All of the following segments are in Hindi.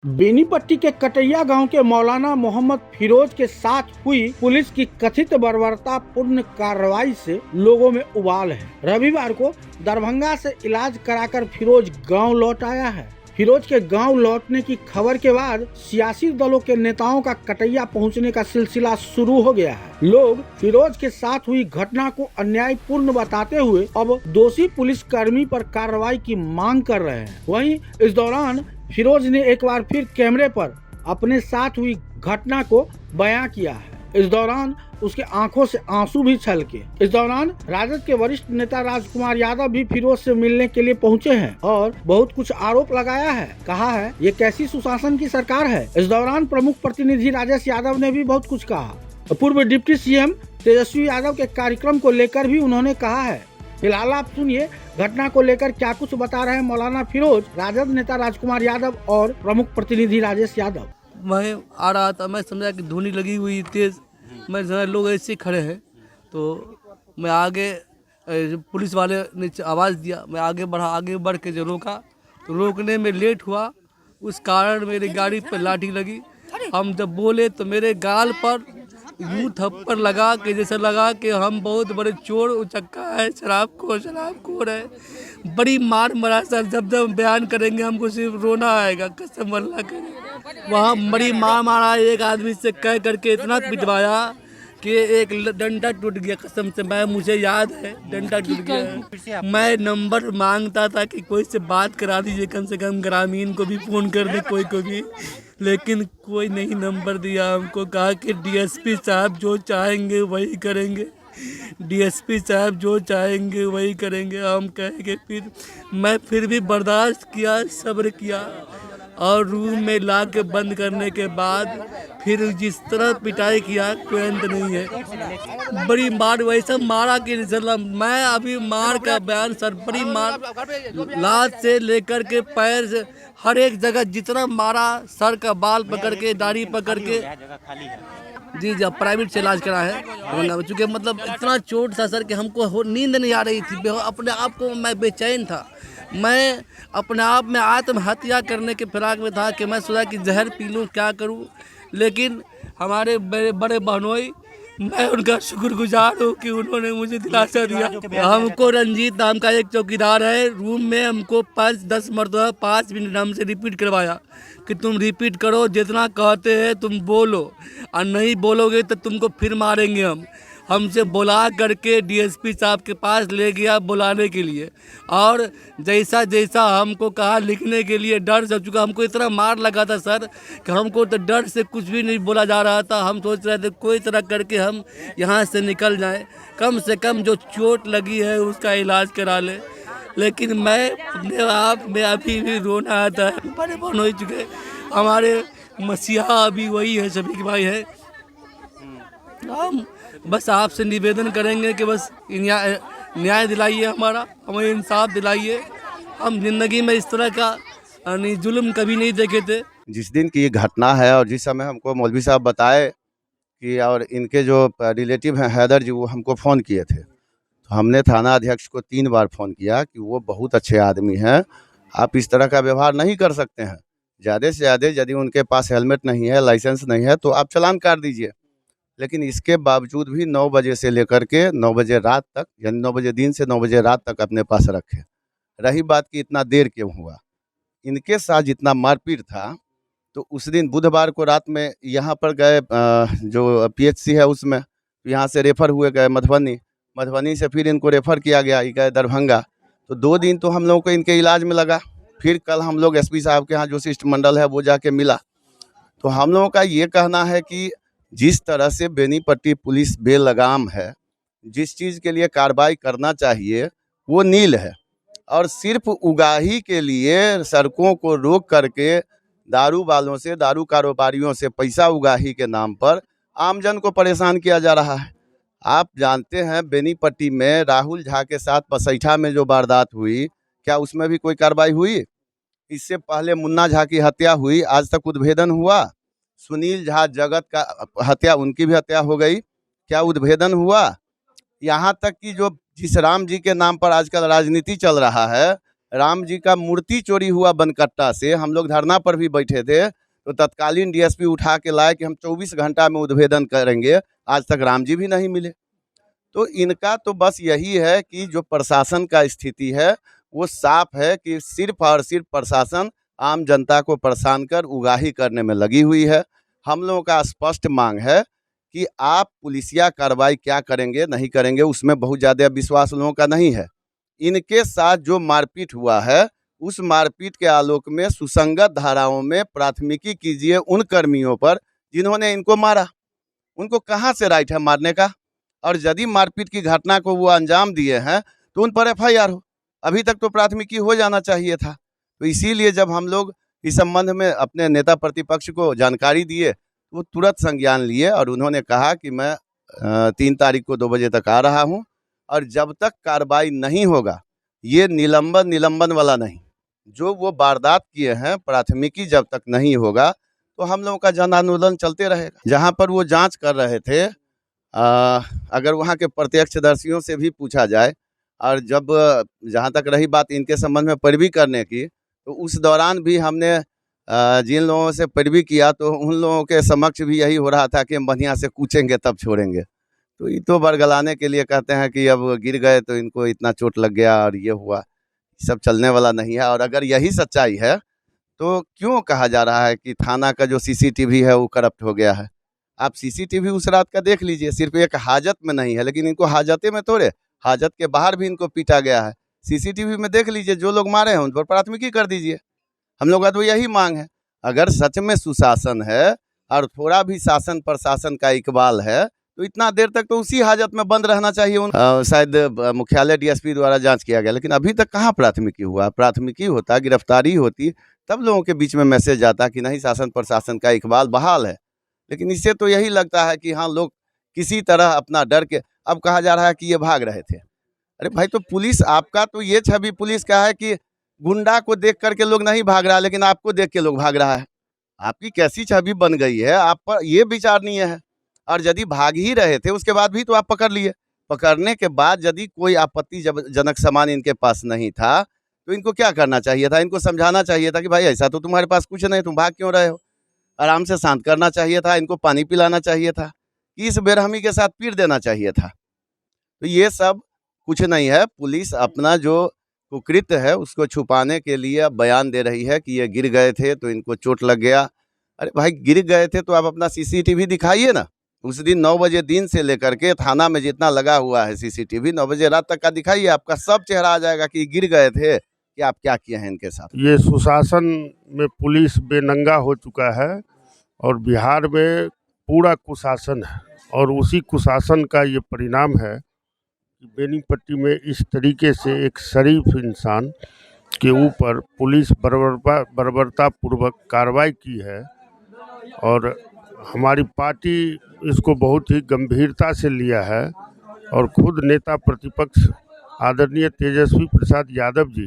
बेनीपट्टी के कटैया गांव के मौलाना मोहम्मद फिरोज के साथ हुई पुलिस की कथित बर्बरतापूर्ण कार्रवाई से लोगों में उबाल है। रविवार को दरभंगा से इलाज कराकर फिरोज गांव लौट आया है। फिरोज के गांव लौटने की खबर के बाद सियासी दलों के नेताओं का कटैया पहुंचने का सिलसिला शुरू हो गया है। लोग फिरोज के साथ हुई घटना को अन्यायपूर्ण बताते हुए अब दोषी पुलिस कर्मी पर कार्रवाई की मांग कर रहे हैं। वहीं इस दौरान फिरोज ने एक बार फिर कैमरे पर अपने साथ हुई घटना को बयां किया है। इस दौरान उसके आंखों से आंसू भी छलके। इस दौरान राजद के वरिष्ठ नेता राजकुमार यादव भी फिरोज से मिलने के लिए पहुंचे हैं और बहुत कुछ आरोप लगाया है। कहा है ये कैसी सुशासन की सरकार है। इस दौरान प्रमुख प्रतिनिधि राजेश यादव ने भी बहुत कुछ कहा। पूर्व डिप्टी सीएम तेजस्वी यादव के कार्यक्रम को लेकर भी उन्होंने कहा है। फिलहाल आप सुनिए घटना को लेकर क्या कुछ बता रहे हैं मौलाना फिरोज, राजद नेता राजकुमार यादव और प्रमुख प्रतिनिधि राजेश यादव। मैं आ रहा था, मैं समझा कि धुनी लगी हुई तेज, मैं समझा लोग ऐसे खड़े हैं तो मैं आगे, पुलिस वाले ने आवाज़ दिया, मैं आगे बढ़ा। आगे बढ़ के जो रोका तो रोकने में लेट हुआ, उस कारण मेरी गाड़ी पर लाठी लगी। हम जब बोले तो मेरे गाल पर यूं थप्पड़ लगा कि जैसे लगा कि हम बहुत बड़े चोर उचक्का है, शराबखोर है। बड़ी मार मरा सर। जब जब बयान करेंगे हमको सिर्फ रोना आएगा, कसम अल्लाह करे। वहाँ बड़ी मार मारा, एक आदमी से कह करके इतना पिटवाया कि एक डंडा टूट गया। कसम से मुझे याद है, डंडा टूट गया। मैं नंबर मांगता था कि कोई से बात करा दीजिए, कम से कम ग्रामीण को भी फ़ोन कर दे, कोई को भी, लेकिन कोई नहीं नंबर दिया हमको। कहा कि डीएसपी साहब जो चाहेंगे वही करेंगे, डीएसपी साहब जो चाहेंगे वही करेंगे। हम कहेंगे मैं फिर भी बर्दाश्त किया, सब्र किया और रूम में ला के बंद करने के बाद फिर जिस तरह पिटाई किया कोई अंत नहीं है। बड़ी मार, वैसा मारा कि मैं अभी मार का बयान सर, बड़ी मार, लात से लेकर के पैर से हर एक जगह जितना मारा, सर का बाल पकड़ के, दाढ़ी पकड़ के। जी जी, प्राइवेट से इलाज करा है चूँकि मतलब इतना चोट था सर कि हमको नींद नहीं आ रही थी। अपने आप को मैं बेचैन था। मैं अपने आप में आत्महत्या करने के फिराक में था कि मैं सोचा कि जहर पी लूँ, क्या करूँ। लेकिन हमारे बड़े बहनोई, मैं उनका शुक्रगुजार हूँ कि उन्होंने मुझे दिलासा दिया। हमको रंजीत नाम का एक चौकीदार है, रूम में हमको 5-10 मरतबा 5 मिनट हमसे रिपीट करवाया कि तुम रिपीट करो, जितना कहते हैं तुम बोलो, और नहीं बोलोगे तो तुमको फिर मारेंगे हम। हमसे बुला करके डीएसपी साहब के पास ले गया बुलाने के लिए, और जैसा जैसा हमको कहा लिखने के लिए, डर से चुका, हमको इतना मार लगा था सर कि हमको तो डर से कुछ भी नहीं बोला जा रहा था। हम सोच रहे थे कोई तरह करके हम यहाँ से निकल जाएं, कम से कम जो चोट लगी है उसका इलाज करा ले। लेकिन मैं अपने आप में अभी भी रोना आता है। बड़े बन हो चुके हमारे मसीहा अभी वही है, सभी भाई है। हम बस आपसे निवेदन करेंगे कि बस न्याय दिलाइए, हमें इंसाफ दिलाइए। हम जिंदगी में इस तरह का जुल्म कभी नहीं देखे थे। जिस दिन की ये घटना है और जिस समय हमको मौलवी साहब बताए कि, और इनके जो रिलेटिव हैं हैदर जी, वो हमको फ़ोन किए थे, तो हमने थाना अध्यक्ष को 3 बार फ़ोन किया कि वो बहुत अच्छे आदमी हैं, आप इस तरह का व्यवहार नहीं कर सकते हैं। ज़्यादा से ज़्यादा यदि उनके पास हेलमेट नहीं है, लाइसेंस नहीं है, तो आप चालान काट दीजिए। लेकिन इसके बावजूद भी 9 बजे से लेकर के 9 बजे रात तक, यानी 9 बजे दिन से 9 बजे रात तक अपने पास रखे। रही बात कि इतना देर क्यों हुआ, इनके साथ जितना मारपीट था, तो उस दिन बुधवार को रात में यहाँ पर गए, जो पीएचसी है उसमें, यहाँ से रेफ़र हुए, गए मधुबनी से फिर इनको रेफ़र किया गया, ये गए दरभंगा। तो 2 दिन तो हम लोगों को इनके इलाज में लगा। फिर कल हम लोग एसपी साहब के यहाँ जो शिष्टमंडल है वो जाके मिला। तो हम लोगों का ये कहना है कि जिस तरह से बेनीपट्टी पुलिस बेलगाम है, जिस चीज़ के लिए कार्रवाई करना चाहिए वो नील है, और सिर्फ उगाही के लिए सड़कों को रोक करके दारू वालों से, दारू कारोबारियों से पैसा उगाही के नाम पर आमजन को परेशान किया जा रहा है। आप जानते हैं बेनीपट्टी में राहुल झा के साथ पसैठा में जो वारदात हुई, क्या उसमें भी कोई कार्रवाई हुई? इससे पहले मुन्ना झा की हत्या हुई, आज तक उद्भेदन हुआ? सुनील झा जगत का हत्या, उनकी भी हत्या हो गई, क्या उद्भेदन हुआ? यहाँ तक कि जो जिस राम जी के नाम पर आजकल राजनीति चल रहा है, राम जी का मूर्ति चोरी हुआ बनकट्टा से, हम लोग धरना पर भी बैठे थे, तो तत्कालीन डीएसपी उठा के लाए कि हम 24 घंटा में उद्भेदन करेंगे। आज तक राम जी भी नहीं मिले। तो इनका तो बस यही है कि जो प्रशासन का स्थिति है वो साफ है कि सिर्फ और सिर्फ प्रशासन आम जनता को परेशान कर उगाही करने में लगी हुई है। हम लोगों का स्पष्ट मांग है कि आप पुलिसिया कार्रवाई क्या करेंगे नहीं करेंगे उसमें बहुत ज़्यादा विश्वास लोगों का नहीं है। इनके साथ जो मारपीट हुआ है उस मारपीट के आलोक में सुसंगत धाराओं में प्राथमिकी कीजिए उन कर्मियों पर जिन्होंने इनको मारा। उनको कहाँ से राइट है मारने का? और यदि मारपीट की घटना को वो अंजाम दिए हैं तो उन पर एफआईआर हो। अभी तक तो प्राथमिकी हो जाना चाहिए था। तो इसीलिए जब हम लोग इस संबंध में अपने नेता प्रतिपक्ष को जानकारी दिए तो वो तुरंत संज्ञान लिए और उन्होंने कहा कि मैं 3 तारीख को 2 बजे तक आ रहा हूँ और जब तक कार्रवाई नहीं होगा, ये निलंबन वाला नहीं, जो वो वारदात किए हैं प्राथमिकी जब तक नहीं होगा तो हम लोगों का जन आंदोलन चलते रहेगा। जहाँ पर वो जांच कर रहे थे, अगर वहाँ के प्रत्यक्षदर्शियों से भी पूछा जाए और जब जहाँ तक रही बात इनके संबंध में पैरवी करने की, तो उस दौरान भी हमने जिन लोगों से पैरवी किया तो उन लोगों के समक्ष भी यही हो रहा था कि हम बढ़िया से कूचेंगे तब छोड़ेंगे। तो ये तो बरगलाने के लिए कहते हैं कि अब गिर गए तो इनको इतना चोट लग गया और ये हुआ, सब चलने वाला नहीं है। और अगर यही सच्चाई है तो क्यों कहा जा रहा है कि थाना का जो सीसीटीवी है वो करप्ट हो गया है? आप सीसीटीवी उस रात का देख लीजिए, सिर्फ एक हाजत में नहीं है, लेकिन इनको हाजते में थोड़े, हाजत के बाहर भी इनको पीटा गया है। सीसीटीवी में देख लीजिए, जो लोग मारे हैं उन पर प्राथमिकी कर दीजिए। हम लोग का तो यही मांग है। अगर सच में सुशासन है और थोड़ा भी शासन प्रशासन का इकबाल है तो इतना देर तक तो उसी हाजत में बंद रहना चाहिए। शायद मुख्यालय डीएसपी द्वारा जांच किया गया, लेकिन अभी तक कहाँ प्राथमिकी हुआ? प्राथमिकी होता, गिरफ्तारी होती, तब लोगों के बीच में मैसेज आता कि नहीं शासन प्रशासन का इकबाल बहाल है। लेकिन इससे तो यही लगता है कि हाँ, लोग किसी तरह अपना डर के, अब कहा जा रहा है कि ये भाग रहे थे। अरे भाई, तो पुलिस, आपका तो ये छवि पुलिस का है कि गुंडा को देख करके लोग नहीं भाग रहा, लेकिन आपको देख के लोग भाग रहा है। आपकी कैसी छवि बन गई है? आप पर ये विचार नहीं है। और यदि भाग ही रहे थे उसके बाद भी तो आप पकड़ लिए। पकड़ने के बाद यदि कोई आपत्तिजनक सामान इनके पास नहीं था तो इनको क्या करना चाहिए था? इनको समझाना चाहिए था कि भाई ऐसा तो तुम्हारे पास कुछ नहीं, तुम भाग क्यों रहे हो? आराम से शांत करना चाहिए था, इनको पानी पिलाना चाहिए था, कि इस बेरहमी के साथ पीट देना चाहिए था। तो ये सब कुछ नहीं है। पुलिस अपना जो कुकृत्य है उसको छुपाने के लिए बयान दे रही है कि ये गिर गए थे तो इनको चोट लग गया। अरे भाई, गिर गए थे तो आप अपना सीसीटीवी दिखाइए ना। उस दिन 9 बजे दिन से लेकर के थाना में जितना लगा हुआ है सीसीटीवी, 9 बजे रात तक का दिखाइए, आपका सब चेहरा आ जाएगा कि गिर गए थे कि आप क्या किए हैं इनके साथ। ये सुशासन में पुलिस बेनंगा हो चुका है और बिहार में पूरा कुशासन है, और उसी कुशासन का ये परिणाम है कि बेनीपट्टी में इस तरीके से एक शरीफ इंसान के ऊपर पुलिस बर्बरतापूर्वक कार्रवाई की है। और हमारी पार्टी इसको बहुत ही गंभीरता से लिया है और खुद नेता प्रतिपक्ष आदरणीय तेजस्वी प्रसाद यादव जी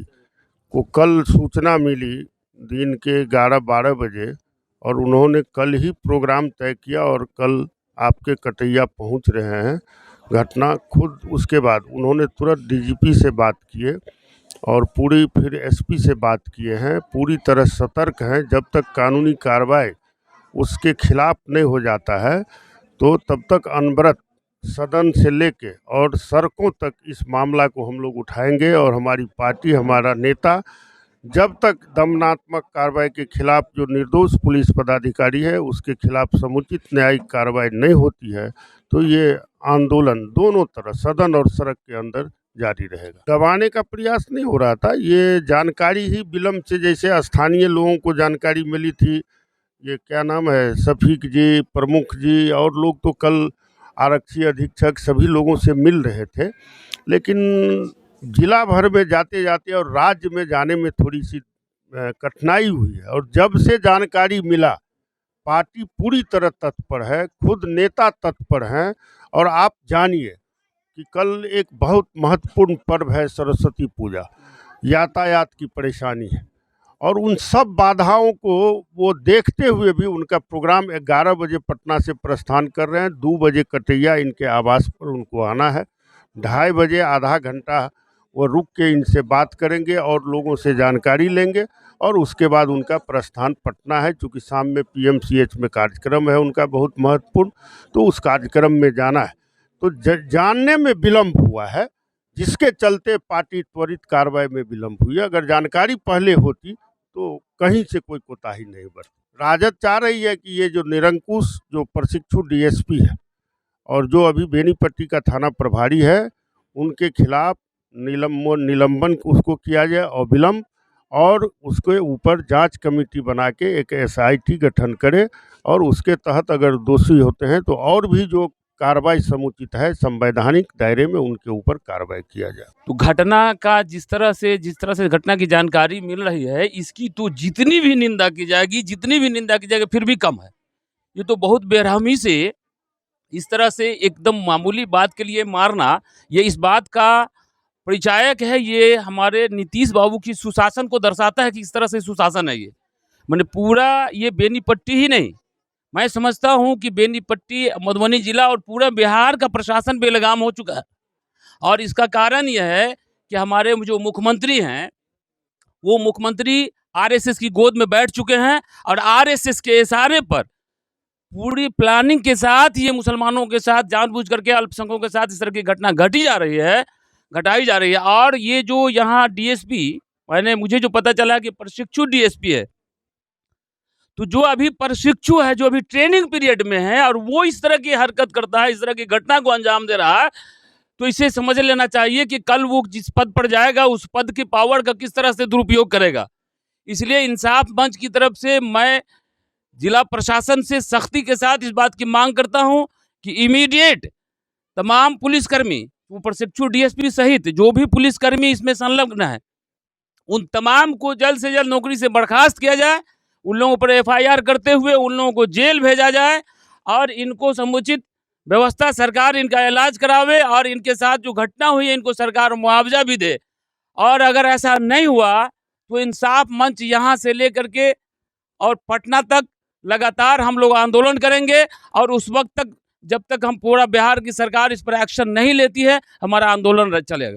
को कल सूचना मिली दिन के 11-12 बजे, और उन्होंने कल ही प्रोग्राम तय किया और कल आपके कटैया पहुंच रहे हैं। घटना खुद उसके बाद उन्होंने तुरंत डीजीपी से बात किए और फिर एसपी से बात किए हैं। पूरी तरह सतर्क हैं। जब तक कानूनी कार्रवाई उसके खिलाफ नहीं हो जाता है तो तब तक अनवरत सदन से लेके और सड़कों तक इस मामला को हम लोग उठाएंगे। और हमारी पार्टी, हमारा नेता, जब तक दमनात्मक कार्रवाई के खिलाफ, जो निर्दोष पुलिस पदाधिकारी है उसके खिलाफ समुचित न्यायिक कार्रवाई नहीं होती है, तो ये आंदोलन दोनों तरह सदन और सड़क के अंदर जारी रहेगा। दबाने का प्रयास नहीं हो रहा था। ये जानकारी ही विलम्ब से, जैसे स्थानीय लोगों को जानकारी मिली थी, ये क्या नाम है, शफीक जी, प्रमुख जी और लोग तो कल आरक्षी अधीक्षक सभी लोगों से मिल रहे थे, लेकिन जिला भर में जाते जाते और राज्य में जाने में थोड़ी सी कठिनाई हुई है। और जब से जानकारी मिला, पार्टी पूरी तरह तत्पर है, खुद नेता तत्पर हैं। और आप जानिए कि कल एक बहुत महत्वपूर्ण पर्व है सरस्वती पूजा, यातायात की परेशानी है, और उन सब बाधाओं को वो देखते हुए भी उनका प्रोग्राम 11 बजे पटना से प्रस्थान कर रहे हैं। 2 बजे कटैया इनके आवास पर उनको आना है। 2:30 बजे आधा घंटा वो रुक के इनसे बात करेंगे और लोगों से जानकारी लेंगे और उसके बाद उनका प्रस्थान पटना है। चूँकि शाम में पीएमसीएच में कार्यक्रम है उनका बहुत महत्वपूर्ण, तो उस कार्यक्रम में जाना है। तो जानने में विलम्ब हुआ है, जिसके चलते पार्टी त्वरित कार्रवाई में विलम्ब हुई। अगर जानकारी पहले होती तो कहीं से कोई कोताही नहीं बरती। राजद चाह रही है कि ये जो निरंकुश जो प्रशिक्षु डीएसपी है और जो अभी बेनीपट्टी का थाना प्रभारी है, उनके खिलाफ निलंबन उसको किया जाए अविलंब, और उसके ऊपर जांच कमेटी बना के एक एसआईटी गठन करे और उसके तहत अगर दोषी होते हैं तो और भी जो कार्रवाई समुचित है संवैधानिक दायरे में उनके ऊपर कार्रवाई किया जाए। तो घटना का जिस तरह से घटना की जानकारी मिल रही है, इसकी तो जितनी भी निंदा की जाएगी फिर भी कम है। ये तो बहुत बेरहमी से इस तरह से एकदम मामूली बात के लिए मारना, ये इस बात का परिचायक है। ये हमारे नीतीश बाबू की सुशासन को दर्शाता है कि इस तरह से सुशासन है। ये मैंने पूरा ये बेनीपट्टी ही नहीं, मैं समझता हूँ कि बेनीपट्टी, मधुबनी जिला और पूरा बिहार का प्रशासन बेलगाम हो चुका है। और इसका कारण यह है कि हमारे जो मुख्यमंत्री हैं, वो मुख्यमंत्री आरएसएस की गोद में बैठ चुके हैं और आरएसएस के इशारे पर पूरी प्लानिंग के साथ ये मुसलमानों के साथ जानबूझ करके अल्पसंख्यकों के साथ इस तरह की घटना घटाई जा रही है। और ये जो यहाँ डीएसपी, मुझे जो पता चला कि प्रशिक्षु डीएसपी है, तो जो अभी प्रशिक्षु है, जो अभी ट्रेनिंग पीरियड में है और वो इस तरह की हरकत करता है, इस तरह की घटना को अंजाम दे रहा है, तो इसे समझ लेना चाहिए कि कल वो जिस पद पर जाएगा उस पद की पावर का किस तरह से दुरुपयोग करेगा। इसलिए इंसाफ मंच की तरफ से मैं जिला प्रशासन से सख्ती के साथ इस बात की मांग करता हूं कि इमीडिएट तमाम पुलिसकर्मी, वो प्रशिक्षु डीएसपी सहित जो भी पुलिसकर्मी इसमें संलग्न है, उन तमाम को जल्द से जल्द नौकरी से बर्खास्त किया जाए। उन लोगों पर एफआईआर करते हुए उन लोगों को जेल भेजा जाए और इनको समुचित व्यवस्था, सरकार इनका इलाज करावे और इनके साथ जो घटना हुई है इनको सरकार मुआवजा भी दे। और अगर ऐसा नहीं हुआ तो इंसाफ मंच यहाँ से लेकर के और पटना तक लगातार हम लोग आंदोलन करेंगे और उस वक्त तक, जब तक हम पूरा बिहार की सरकार इस पर एक्शन नहीं लेती है, हमारा आंदोलन चलेगा।